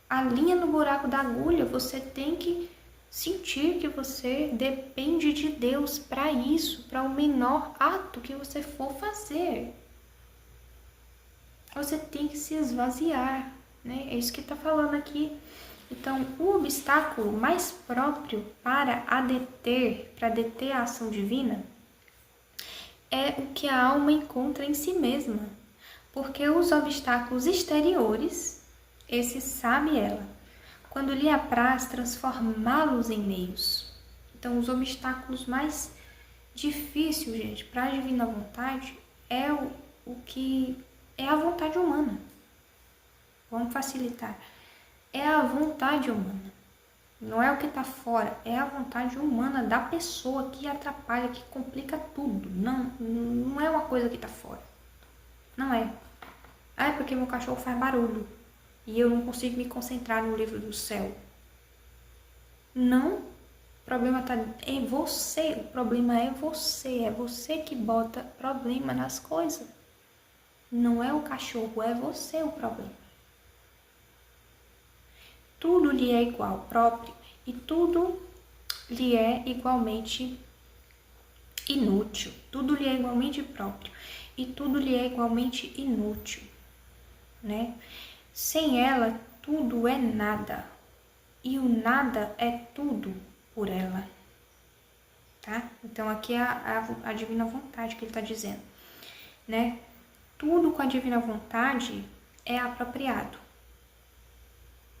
Speaker 1: A linha no buraco da agulha, você tem que sentir que você depende de Deus para isso, para o menor ato que você for fazer. Você tem que se esvaziar, né? É isso que está falando aqui. Então, o obstáculo mais próprio para deter a ação divina é o que a alma encontra em si mesma. Porque os obstáculos exteriores, esses sabe ela, quando lhe apraz transformá-los em meios. Então, os obstáculos mais difíceis, gente, para a divina vontade é o que é a vontade humana. Vamos facilitar. É a vontade humana. Não é o que está fora, é a vontade humana da pessoa que atrapalha, que complica tudo. Não é uma coisa que está fora. Não é. É porque meu cachorro faz barulho e eu não consigo me concentrar no livro do céu. Não, o problema tá em você, o problema é você que bota problema nas coisas. Não é o cachorro, é você o problema. Tudo lhe é igual, próprio, e tudo lhe é igualmente inútil. Tudo lhe é igualmente próprio, e tudo lhe é igualmente inútil, né? Sem ela, tudo é nada, e o nada é tudo por ela, tá? Então, aqui é a divina vontade que ele está dizendo, né? Tudo com a divina vontade é apropriado,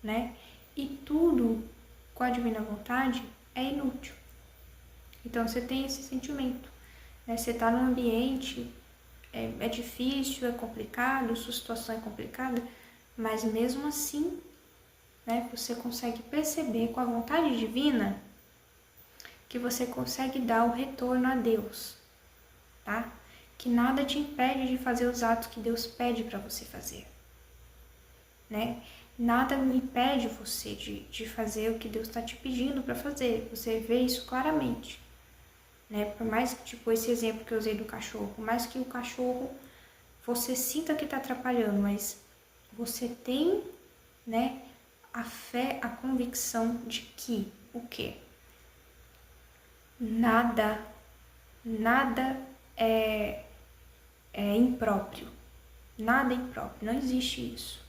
Speaker 1: né? E tudo com a divina vontade é inútil. Então, você tem esse sentimento, né? Você está num ambiente, é difícil, é complicado, sua situação é complicada, mas mesmo assim, né, você consegue perceber com a vontade divina que você consegue dar o retorno a Deus, tá? Que nada te impede de fazer os atos que Deus pede para você fazer, né? Nada impede você de fazer o que Deus está te pedindo para fazer. Você vê isso claramente, né? Por mais que, tipo, esse exemplo que eu usei do cachorro, por mais que o cachorro você sinta que está atrapalhando, mas você tem, né, a fé, a convicção de que o quê? Nada é impróprio. Nada é impróprio. Não existe isso.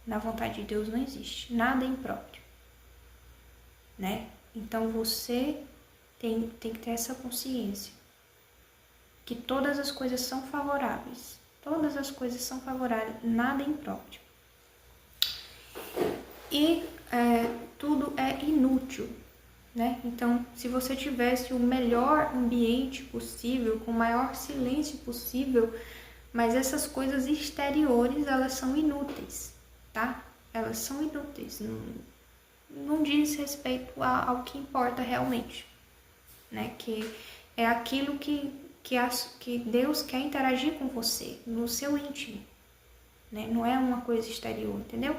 Speaker 1: Na vontade de Deus não existe. Nada é impróprio, né? Então você tem que ter essa consciência. Que todas as coisas são favoráveis. Todas as coisas são favoráveis. Nada é impróprio. E tudo é inútil, né? Então, se você tivesse o melhor ambiente possível, com o maior silêncio possível, mas essas coisas exteriores, elas são inúteis, tá? Elas são inúteis, não diz respeito ao que importa realmente, né? Que é aquilo que Deus quer interagir com você, no seu íntimo, né? Não é uma coisa exterior, entendeu?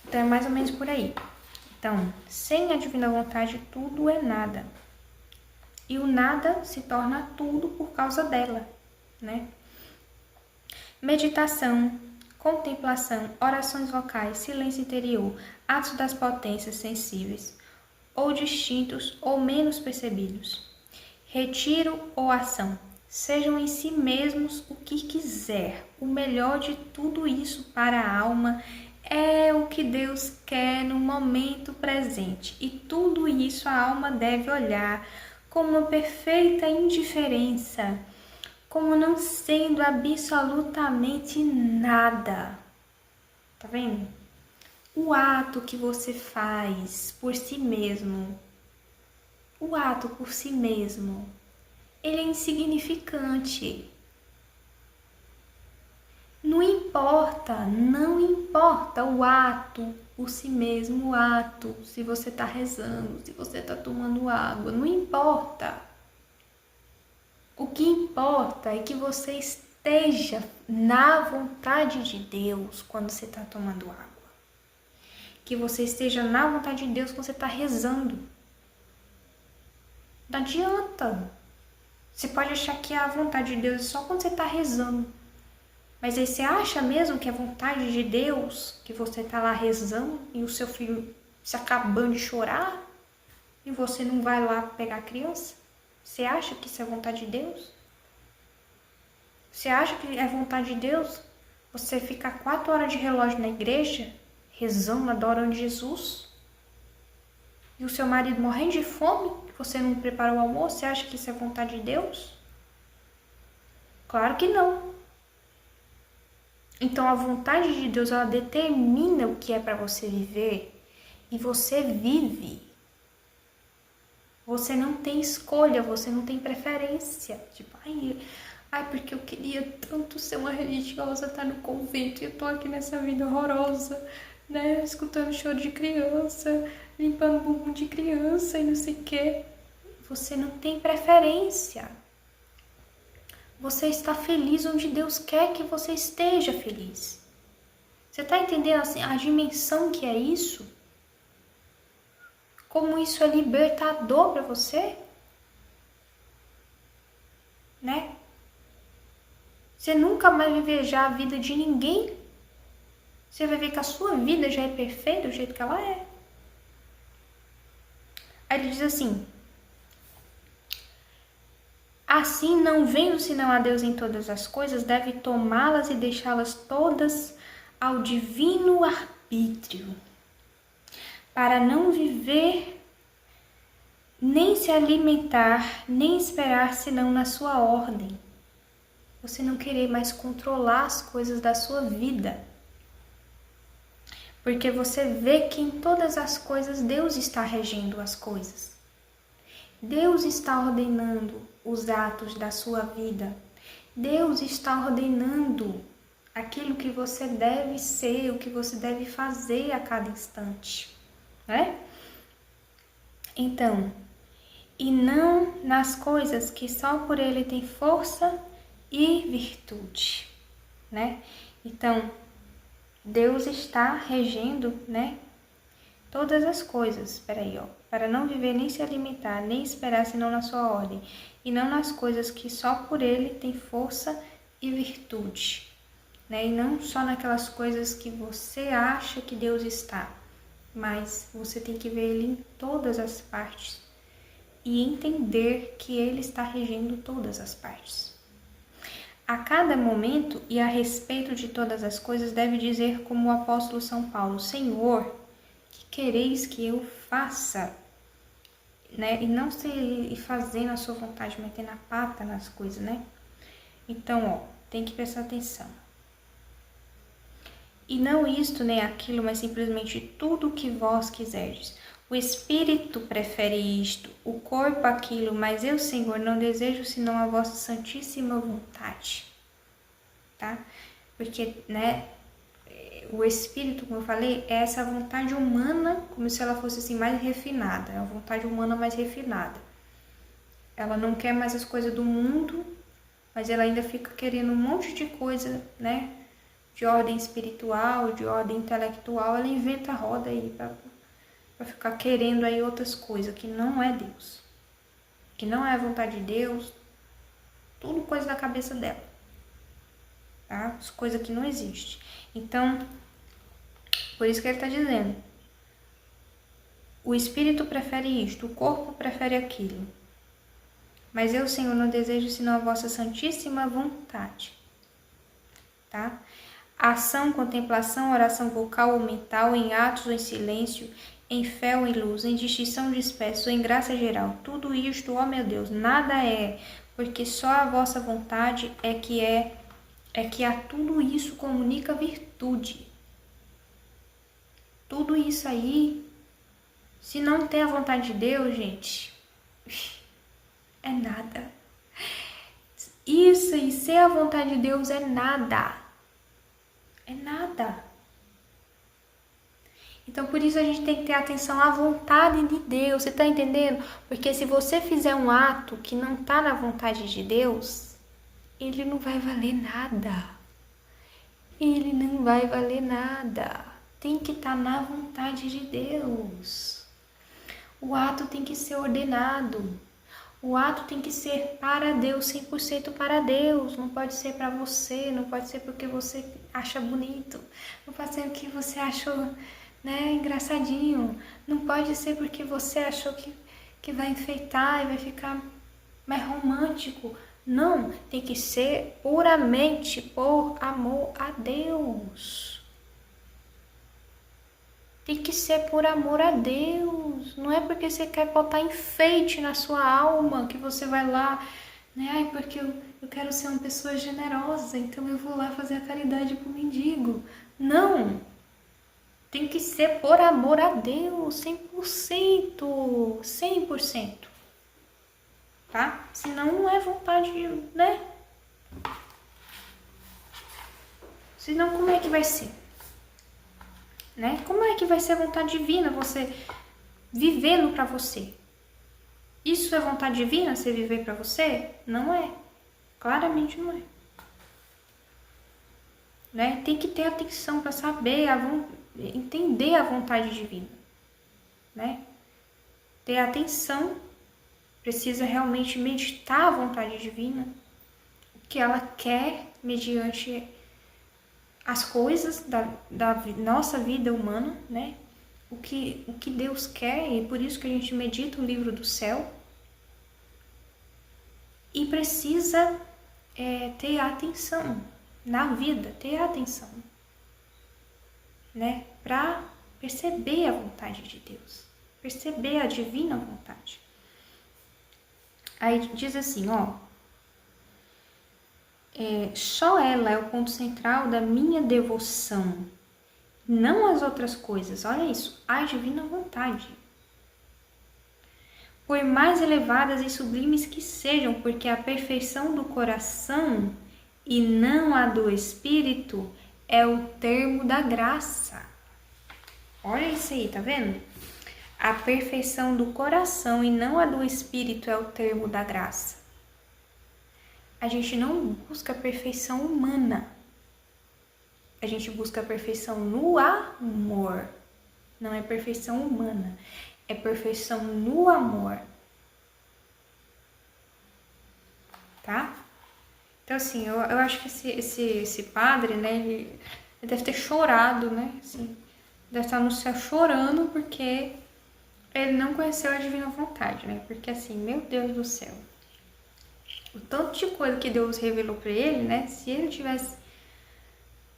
Speaker 1: Então, é mais ou menos por aí. Então, sem a divina vontade, tudo é nada. E o nada se torna tudo por causa dela, né? Meditação, contemplação, orações vocais, silêncio interior, atos das potências sensíveis, ou distintos ou menos percebidos, retiro ou ação, sejam em si mesmos o que quiser. O melhor de tudo isso para a alma é o que Deus quer no momento presente, e tudo isso a alma deve olhar com uma perfeita indiferença, como não sendo absolutamente nada. Tá vendo? O ato que você faz por si mesmo, o ato por si mesmo, ele é insignificante. Não importa o ato por si mesmo, o ato, se você está rezando, se você está tomando água, não importa. O que importa é que você esteja na vontade de Deus quando você está tomando água. Que você esteja na vontade de Deus quando você está rezando. Não adianta. Você pode achar que a vontade de Deus é só quando você está rezando. Mas aí você acha mesmo que é vontade de Deus que você está lá rezando e o seu filho se acabando de chorar e você não vai lá pegar a criança? Você acha que isso é vontade de Deus? Você acha que é vontade de Deus você ficar 4 horas de relógio na igreja, rezando, adorando Jesus? E o seu marido morrendo de fome, você não preparou o almoço? Você acha que isso é vontade de Deus? Claro que não. Então, a vontade de Deus, ela determina o que é para você viver e você vive. Você não tem escolha, você não tem preferência. Tipo, ai, porque eu queria tanto ser uma religiosa, estar no convento e eu tô aqui nessa vida horrorosa, né? Escutando choro de criança, limpando bumbum de criança e não sei o quê. Você não tem preferência. Você está feliz onde Deus quer que você esteja feliz. Você está entendendo assim, a dimensão que é isso? como isso é libertador para você, né? Você nunca mais vai viajar a vida de ninguém. Você vai ver que a sua vida já é perfeita do jeito que ela é. Aí ele diz assim: assim, não vendo senão a Deus em todas as coisas, deve tomá-las e deixá-las todas ao divino arbítrio, para não viver, nem se alimentar, nem esperar senão na sua ordem. Você não querer mais controlar as coisas da sua vida. Porque você vê que em todas as coisas Deus está regendo as coisas. Deus está ordenando os atos da sua vida. Deus está ordenando aquilo que você deve ser, o que você deve fazer a cada instante, né? Então, e não nas coisas que só por Ele tem força e virtude, né? Então, Deus está regendo, né, todas as coisas. Peraí, ó. Para não viver, nem se alimentar, nem esperar senão na sua ordem, e não nas coisas que só por Ele tem força e virtude, né? E não só naquelas coisas que você acha que Deus está, mas você tem que ver Ele em todas as partes e entender que Ele está regendo todas as partes. A cada momento e a respeito de todas as coisas deve dizer como o apóstolo São Paulo: Senhor, que quereis que eu faça? Né? E não ir fazendo a sua vontade, metendo a pata nas coisas, né? Então, ó, tem que prestar atenção. E não isto nem aquilo, mas simplesmente tudo o que vós quiserdes. O espírito prefere isto, o corpo aquilo, mas eu, Senhor, não desejo senão a vossa santíssima vontade, tá? Porque, né, o espírito, como eu falei, é essa vontade humana, como se ela fosse assim mais refinada, é uma vontade humana mais refinada. Ela não quer mais as coisas do mundo, mas ela ainda fica querendo um monte de coisa, né, de ordem espiritual, de ordem intelectual. Ela inventa a roda aí para ficar querendo aí outras coisas que não é Deus, que não é a vontade de Deus, tudo coisa da cabeça dela, tá? As coisas que não existem. Então, por isso que ele está dizendo, o espírito prefere isto, o corpo prefere aquilo, mas eu, Senhor, não desejo senão a vossa santíssima vontade, tá? Ação, contemplação, oração vocal ou mental, em atos ou em silêncio, em fé ou em luz, em distinção de espécies ou em graça geral. Tudo isto, ó meu Deus, nada é, porque só a vossa vontade é que a tudo isso comunica virtude. Tudo isso aí, se não tem a vontade de Deus, gente, é nada. Isso aí, ser a vontade de Deus é nada. É nada. Então, por isso a gente tem que ter atenção à vontade de Deus, você tá entendendo? Porque se você fizer um ato que não tá na vontade de Deus, ele não vai valer nada. Ele não vai valer nada. Tem que estar na vontade de Deus. O ato tem que ser ordenado. O ato tem que ser para Deus, 100% para Deus. Não pode ser para você, não pode ser porque você acha bonito. Não pode ser porque você achou, né, engraçadinho. Não pode ser porque você achou que vai enfeitar e vai ficar mais romântico. Não, tem que ser puramente por amor a Deus. Tem que ser por amor a Deus. Não é porque você quer botar enfeite na sua alma que você vai lá, né? Ai, porque eu quero ser uma pessoa generosa, então eu vou lá fazer a caridade pro mendigo. Não! Tem que ser por amor a Deus, 100%, 100%. Tá? Senão não é vontade, né? Senão como é que vai ser? Né? Como é que vai ser a vontade divina você vivendo para você? Isso é vontade divina, você viver para você? Não é. Claramente não é. Né? Tem que ter atenção para saber, entender a vontade divina. Né? ter atenção, precisa realmente meditar a vontade divina, o que ela quer mediante as coisas da nossa vida humana, né? O que Deus quer, e por isso que a gente medita o livro do céu. E precisa ter atenção na vida, ter atenção, né? Para perceber a vontade de Deus, perceber a divina vontade. Aí diz assim, ó, só ela é o ponto central da minha devoção, não as outras coisas. Olha isso, a divina vontade. Por mais elevadas e sublimes que sejam, porque a perfeição do coração e não a do espírito é o termo da graça. Olha isso aí, tá vendo? A perfeição do coração e não a do espírito é o termo da graça. A gente não busca a perfeição humana. A gente busca a perfeição no amor. Não é perfeição humana. É perfeição no amor. Tá? Então, assim, eu acho que esse padre, né, ele deve ter chorado, né? Assim, deve estar no céu chorando porque ele não conheceu a divina vontade, né? Porque, assim, meu Deus do céu. O tanto de coisa que Deus revelou para ele, né? Se ele tivesse,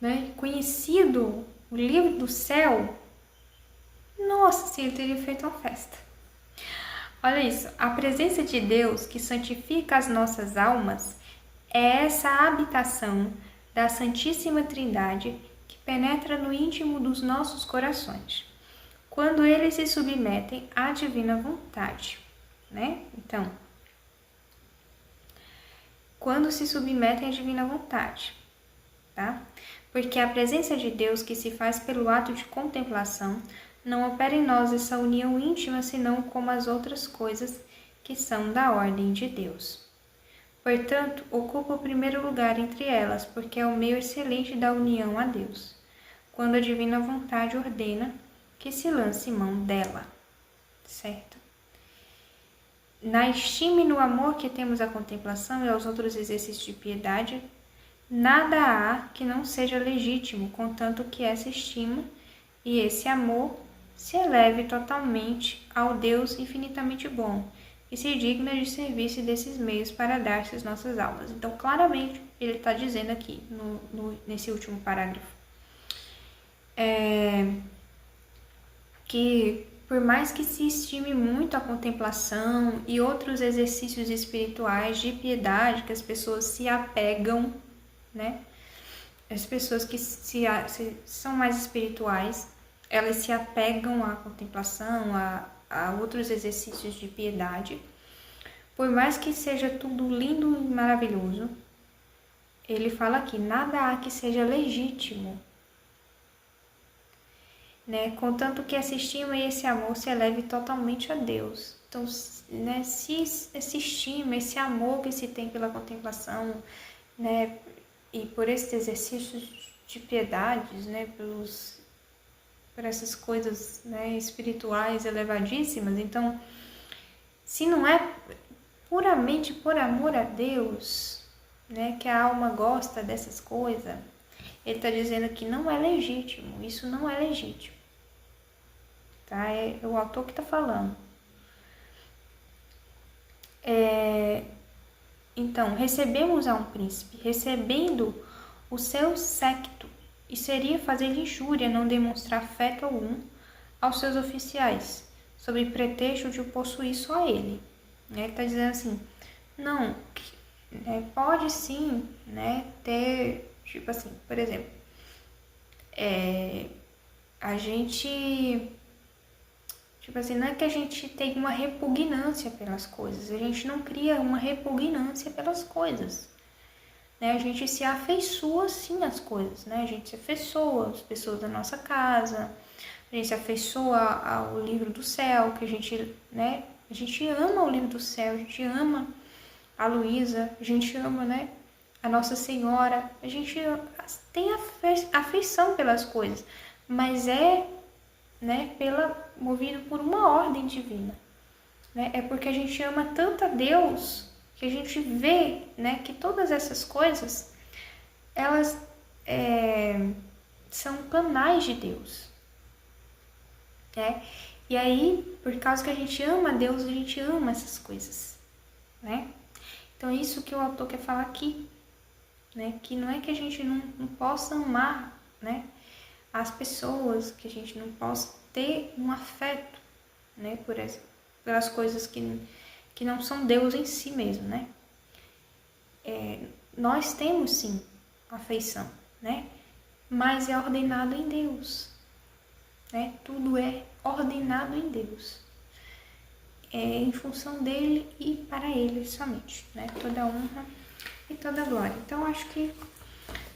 Speaker 1: né, conhecido o livro do céu, nossa, sim, ele teria feito uma festa. Olha isso, a presença de Deus que santifica as nossas almas é essa habitação da Santíssima Trindade que penetra no íntimo dos nossos corações, quando eles se submetem à divina vontade, né? Então, quando se submetem à divina vontade, tá? Porque a presença de Deus que se faz pelo ato de contemplação não opera em nós essa união íntima senão como as outras coisas que são da ordem de Deus. Portanto, ocupa o primeiro lugar entre elas, porque é o meio excelente da união a Deus, quando a divina vontade ordena que se lance mão dela, certo? Na estima e no amor que temos à contemplação e aos outros exercícios de piedade, nada há que não seja legítimo, contanto que essa estima e esse amor se eleve totalmente ao Deus infinitamente bom, e se digna de servir-se desses meios para dar-se às nossas almas. Então, claramente, ele está dizendo aqui, nesse último parágrafo, que por mais que se estime muito a contemplação e outros exercícios espirituais de piedade que as pessoas se apegam, né? As pessoas que são mais espirituais, elas se apegam à contemplação, a outros exercícios de piedade. Por mais que seja tudo lindo e maravilhoso, ele fala aqui, nada há que seja legítimo, né? Contanto que essa estima e esse amor se eleve totalmente a Deus. Então, né, se essa estima, esse amor que se tem pela contemplação, né, e por esses exercícios de piedades, né, por essas coisas, né, espirituais elevadíssimas, então, se não é puramente por amor a Deus, né, que a alma gosta dessas coisas, ele está dizendo que não é legítimo, isso não é legítimo, tá? É o autor que está falando. Então, recebemos a um príncipe, recebendo o seu séquito, e seria fazer-lhe injúria não demonstrar afeto algum aos seus oficiais, sob pretexto de o possuir só ele. Ele está dizendo assim, não, pode sim, né, ter, tipo assim, por exemplo, a gente, tipo assim, não é que a gente tem uma repugnância pelas coisas, a gente não cria uma repugnância pelas coisas, né, a gente se afeiçoa sim às coisas, né, a gente se afeiçoa às pessoas da nossa casa, a gente se afeiçoa ao livro do céu, que a gente, né, a gente ama o livro do céu, a gente ama a Luísa, a gente ama, né, a Nossa Senhora, a gente tem afeição pelas coisas, mas né, movido por uma ordem divina. né? É porque a gente ama tanto a Deus que a gente vê, né, que todas essas coisas, elas são canais de Deus, né? E aí, por causa que a gente ama a Deus, a gente ama essas coisas, né? Então, é isso que o autor quer falar aqui, né? Que não é que a gente não possa amar, né, as pessoas, que a gente não possa ter um afeto, né, pelas coisas que não são Deus em si mesmo, né? Nós temos sim afeição, né? Mas é ordenado em Deus, né? Tudo é ordenado em Deus, em função dele e para ele somente, né? Toda honra e toda glória. Então, acho que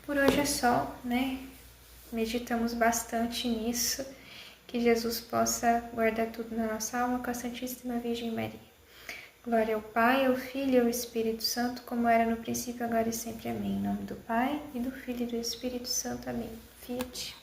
Speaker 1: por hoje é só, né? Meditamos bastante nisso, que Jesus possa guardar tudo na nossa alma com a Santíssima Virgem Maria. Glória ao Pai, ao Filho e ao Espírito Santo, como era no princípio, agora e sempre. Amém. Em nome do Pai, e do Filho e do Espírito Santo. Amém. Fiat.